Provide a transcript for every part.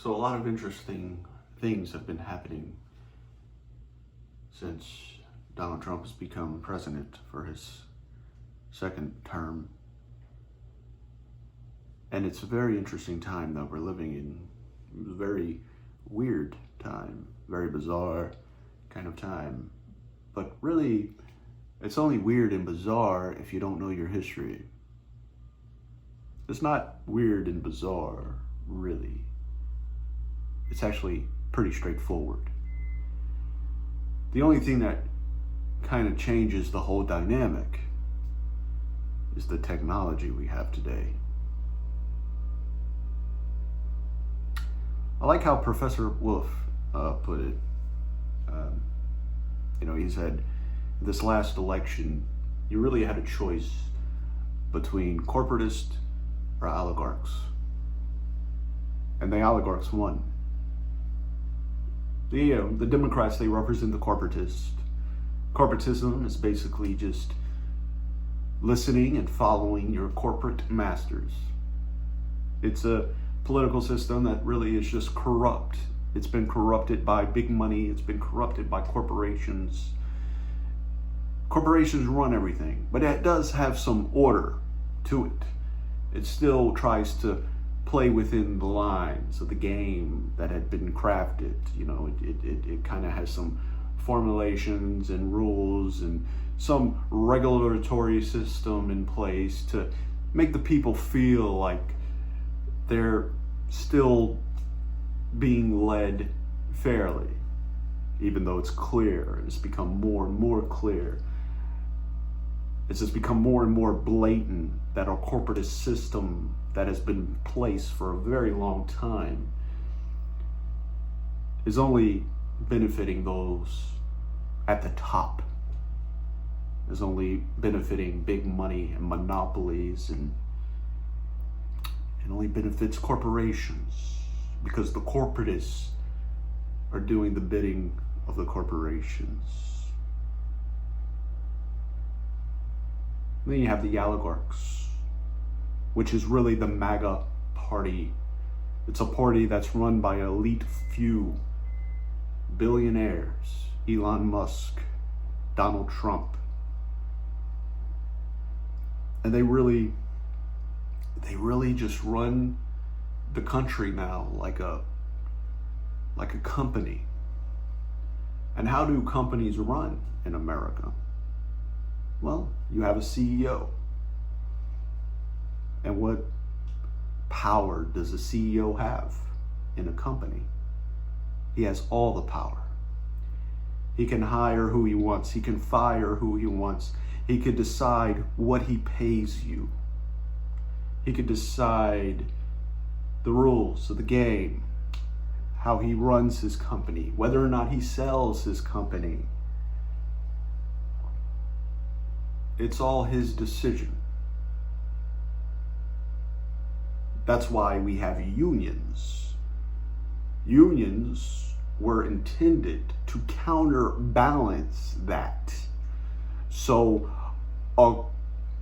So a lot of interesting things have been happening since Donald Trump has become president for his second term. And it's a very interesting time that we're living in. It was a very weird time, very bizarre kind of time. But really, it's only weird and bizarre if you don't know your history. It's not weird and bizarre, really. It's actually pretty straightforward. The only thing that kind of changes the whole dynamic is the technology we have today. I like how Professor Wolf put it. He said, this last election, you really had a choice between corporatists or oligarchs. And the oligarchs won. The Democrats, they represent the corporatists. Corporatism is basically just listening and following your corporate masters. It's a political system that really is just corrupt. It's been corrupted by big money. It's been corrupted by corporations. Corporations run everything, but it does have some order to it. It still tries to play within the lines of the game that had been crafted. It kind of has some formulations and rules and some regulatory system in place to make the people feel like they're still being led fairly, even though it's clear. It's become more and more clear. It's just become more and more blatant that our corporatist system that has been in place for a very long time is only benefiting those at the top, is only benefiting big money and monopolies, and it only benefits corporations because the corporatists are doing the bidding of the corporations. Then you have the oligarchs, which is really the MAGA party. It's a party that's run by an elite few billionaires, Elon Musk, Donald Trump. And they really just run the country now like a company. And how do companies run in America? Well, you have a CEO. And what power does a CEO have in a company? He has all the power. He can hire who he wants. He can fire who he wants. He could decide what he pays you. He could decide the rules of the game, how he runs his company, whether or not he sells his company. It's all his decision. That's why we have unions. Unions were intended to counterbalance that. So a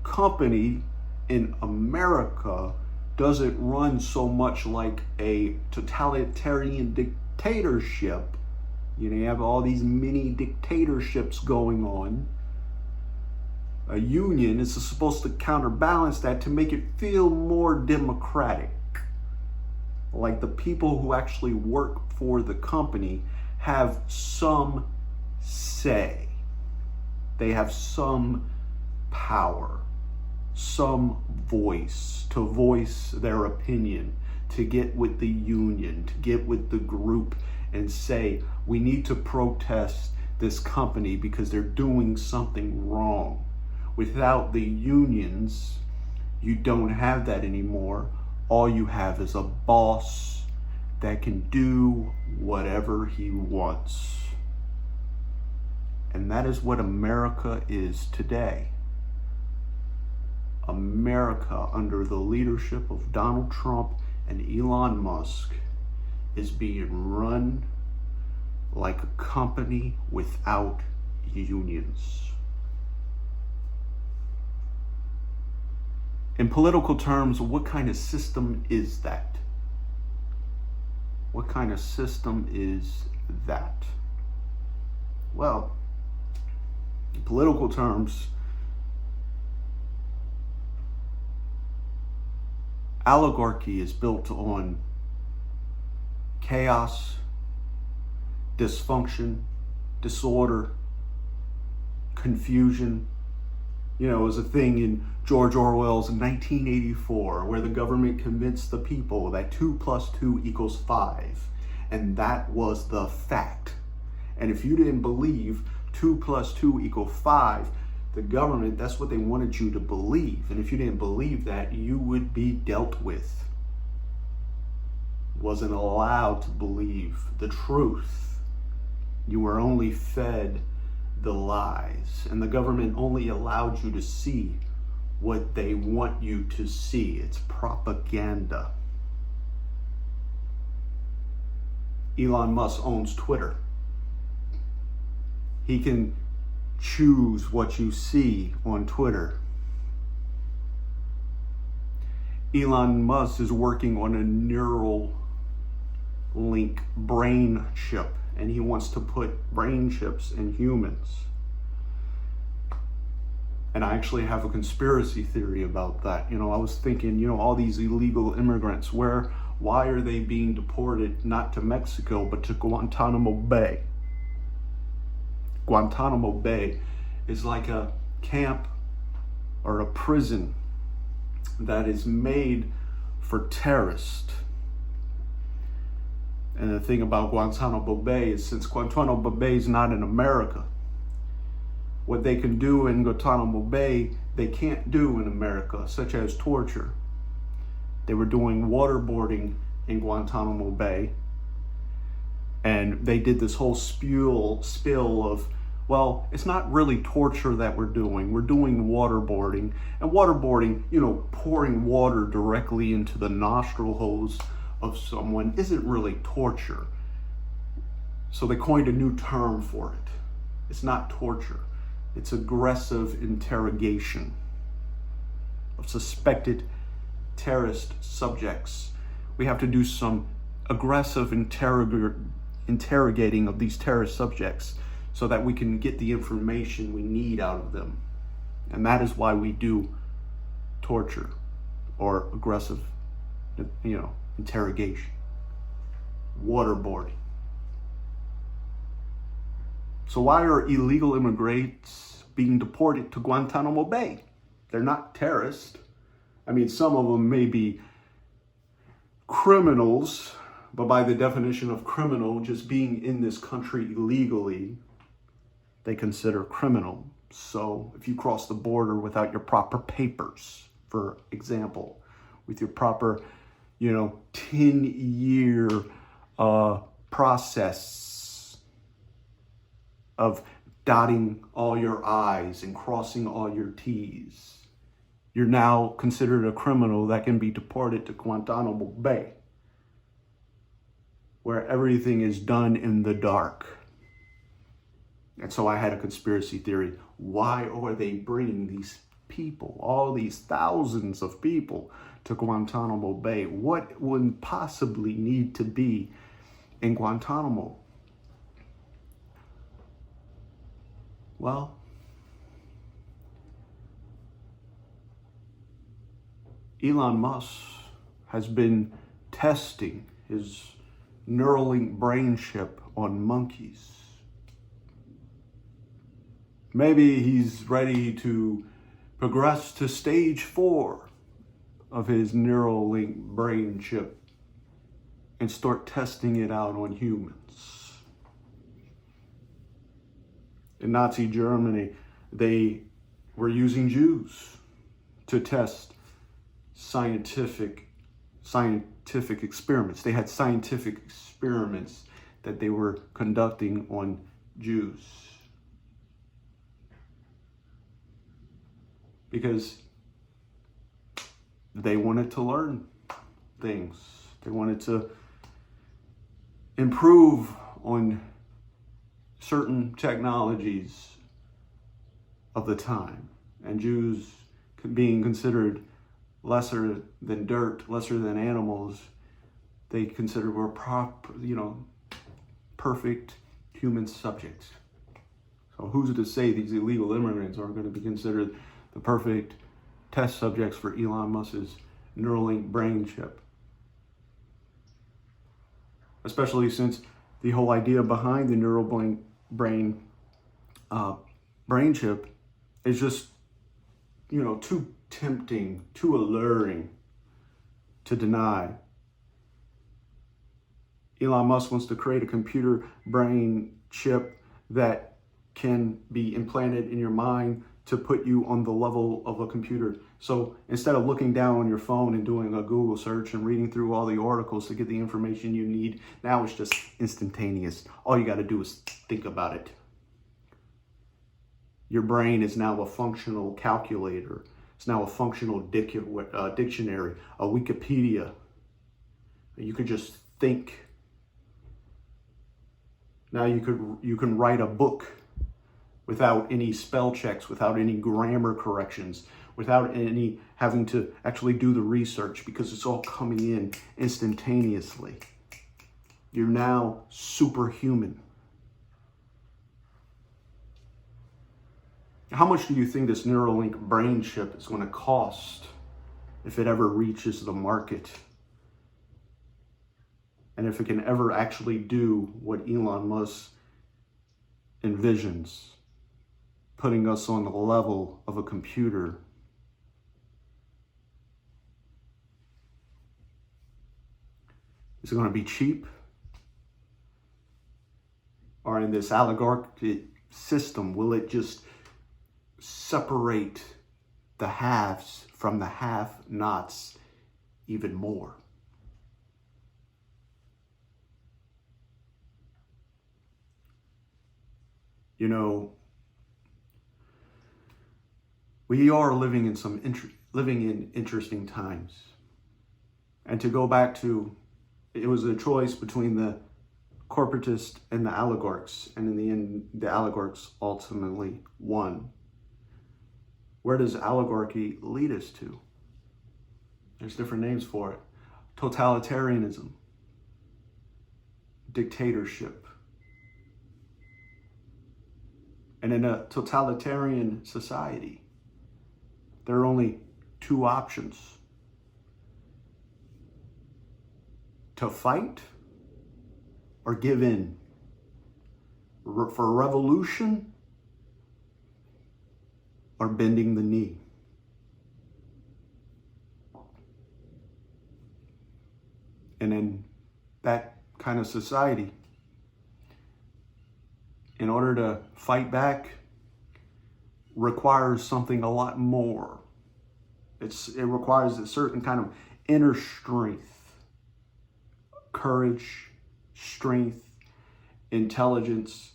company in America doesn't run so much like a totalitarian dictatorship. You have all these mini dictatorships going on. A union is supposed to counterbalance that to make it feel more democratic. Like the people who actually work for the company have some say. They have some power, some voice to voice their opinion, to get with the union, to get with the group and say, we need to protest this company because they're doing something wrong. Without the unions, you don't have that anymore. All you have is a boss that can do whatever he wants. And that is what America is today. America, under the leadership of Donald Trump and Elon Musk, is being run like a company without unions. In political terms, what kind of system is that? What kind of system is that? Well, in political terms, oligarchy is built on chaos, dysfunction, disorder, confusion. You know, it was a thing in George Orwell's 1984 where the government convinced the people that 2 plus 2 equals 5. And that was the fact. And if you didn't believe 2 plus 2 equal 5, the government, that's what they wanted you to believe. And if you didn't believe that, you would be dealt with. Wasn't allowed to believe the truth. You were only fed the lies, and the government only allowed you to see what they want you to see. It's propaganda. Elon Musk owns Twitter. He can choose what you see on Twitter. Elon Musk is working on a neural link brain chip, and he wants to put brain chips in humans. And I actually have a conspiracy theory about that. You know, I was thinking, you know, all these illegal immigrants, why are they being deported not to Mexico, but to Guantanamo Bay? Guantanamo Bay is like a camp or a prison that is made for terrorists. And the thing about Guantanamo Bay is, since Guantanamo Bay is not in America, what they can do in Guantanamo Bay, they can't do in America, such as torture. They were doing waterboarding in Guantanamo Bay, and they did this whole spill of, well, it's not really torture that we're doing waterboarding. And waterboarding, you know, pouring water directly into the nostril holes of someone isn't really torture. So they coined a new term for it. It's not torture. It's aggressive interrogation of suspected terrorist subjects. We have to do some aggressive interrogating of these terrorist subjects so that we can get the information we need out of them. And that is why we do torture or aggressive, you know, interrogation, waterboarding. So why are illegal immigrants being deported to Guantanamo Bay? They're not terrorists. I mean, some of them may be criminals, but by the definition of criminal, just being in this country illegally, they consider criminal. So if you cross the border without your proper papers, for example, with your proper, 10-year process of dotting all your I's and crossing all your T's, you're now considered a criminal that can be deported to Guantanamo Bay, where everything is done in the dark. And so I had a conspiracy theory. Why are they bringing these people, all these thousands of people, to Guantanamo Bay? What would possibly need to be in Guantanamo? Well, Elon Musk has been testing his Neuralink brain chip on monkeys. Maybe he's ready to progress to stage 4 of his Neuralink brain chip and start testing it out on humans. In Nazi Germany, they were using Jews to test scientific experiments. They had scientific experiments that they were conducting on Jews, because they wanted to learn things. They wanted to improve on certain technologies of the time. And Jews, being considered lesser than dirt, lesser than animals, they consider were perfect human subjects. So who's to say these illegal immigrants aren't going to be considered the perfect test subjects for Elon Musk's Neuralink brain chip? Especially since the whole idea behind the Neuralink brain chip is just, too tempting, too alluring to deny. Elon Musk wants to create a computer brain chip that can be implanted in your mind to put you on the level of a computer. So instead of looking down on your phone and doing a Google search and reading through all the articles to get the information you need, now it's just instantaneous. All you got to do is think about it. Your brain is now a functional calculator. It's now a functional dictionary, a Wikipedia. You could just think. Now you can write a book without any spell checks, without any grammar corrections, without any having to actually do the research, because it's all coming in instantaneously. You're now superhuman. How much do you think this Neuralink brain chip is going to cost if it ever reaches the market? And if it can ever actually do what Elon Musk envisions, putting us on the level of a computer? Is it going to be cheap? Or in this allegorical system, will it just separate the haves from the have-nots even more? We are living in interesting times. And to go back to, it was a choice between the corporatists and the oligarchs, and in the end, the oligarchs ultimately won. Where does oligarchy lead us to? There's different names for it. Totalitarianism, dictatorship. And in a totalitarian society, there are only two options: to fight or give in. For revolution or bending the knee. And in that kind of society, in order to fight back, requires something a lot more. It requires a certain kind of inner strength, courage, strength, intelligence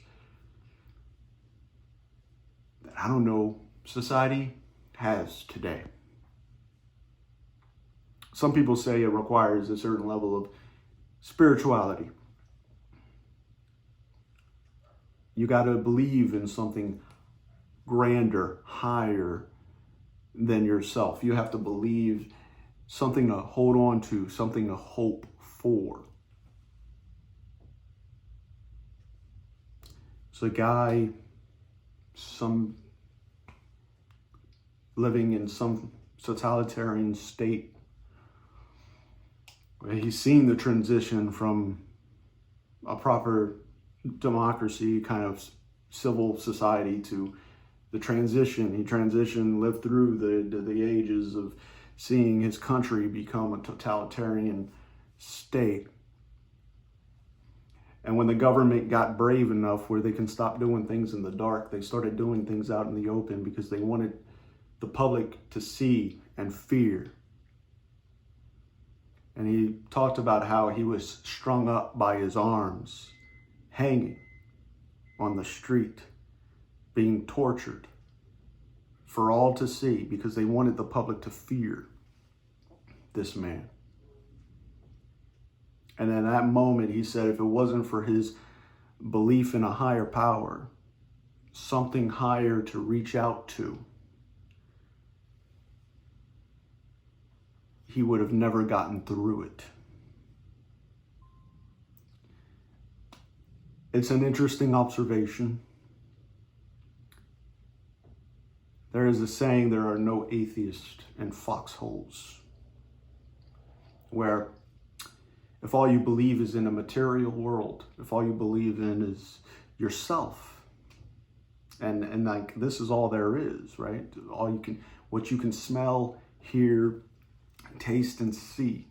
that I don't know society has today. Some people say it requires a certain level of spirituality. You got to believe in something grander, higher than yourself. You have to believe something to hold on to, something to hope for. It's a guy, living in some totalitarian state, where he's seen the transition from a proper democracy, kind of civil society, to the transition. He transitioned, lived through the ages of seeing his country become a totalitarian state. And when the government got brave enough where they can stop doing things in the dark, they started doing things out in the open because they wanted the public to see and fear. And he talked about how he was strung up by his arms, hanging on the street, being tortured for all to see because they wanted the public to fear this man. And in that moment, he said if it wasn't for his belief in a higher power, something higher to reach out to, he would have never gotten through it. It's an interesting observation. There is a saying, there are no atheists in foxholes, where if all you believe is in a material world, if all you believe in is yourself, and like this is all there is, right? All you can, what you can smell, hear, taste, and see.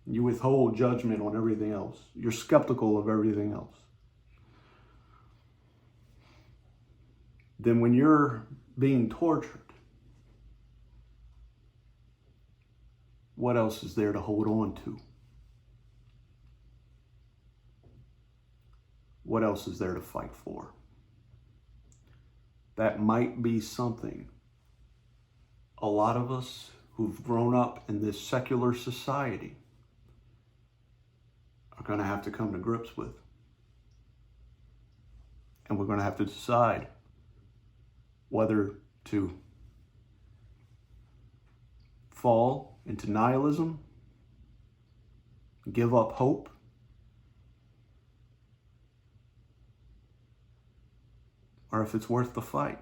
You withhold judgment on everything else. You're skeptical of everything else. Then when you're being tortured, what else is there to hold on to? What else is there to fight for? That might be something a lot of us who've grown up in this secular society are going to have to come to grips with. And we're going to have to decide whether to fall into nihilism, give up hope, or if it's worth the fight.